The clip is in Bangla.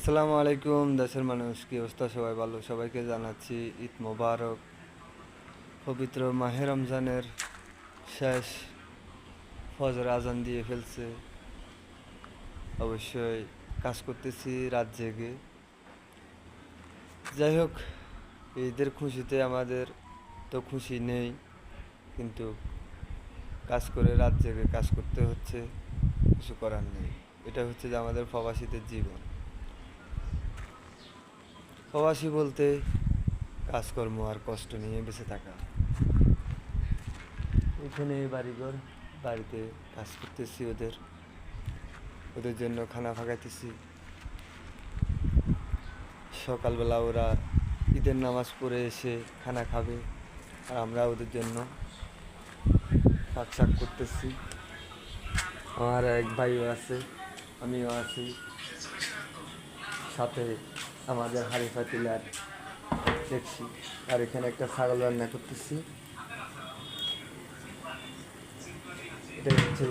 আসসালামু আলাইকুম দেশের মানুষ, কি অবস্থা? সবাই ভালো? সবাইকে জানাচ্ছি ঈদ মোবারক। পবিত্র মাহে রমজানের শেষ ফজর আজান দিয়ে ফেলছে। অবশ্যই কাজ করতেছি রাত জেগে। যাই হোক, ঈদের খুশিতে আমাদের তো খুশি নেই, কিন্তু কাজ করে রাত জেগে কাজ করতে হচ্ছে, কিছু করার নেই। এটা হচ্ছে যে আমাদের প্রবাসীদের জীবন। প্রবাসী বলতে কাজকর্ম আর কষ্ট নিয়ে বেঁচে থাকা। এখানে বাড়িঘর, বাড়িতে কাজ করতেছি, ওদের ওদের জন্য খানা ফাঁকাইতেছি। সকালবেলা ওরা ঈদের নামাজ পড়ে এসে খানা খাবে, আর আমরা ওদের জন্য পাক শাক করতেছি। আমার এক ভাইও আছে, আমিও আছি সাথে। আমাদের হাঁড়ি পাতিলার দেখছি, আর এখানে একটা ছাগল রান্না করতেছি। এটাই হচ্ছে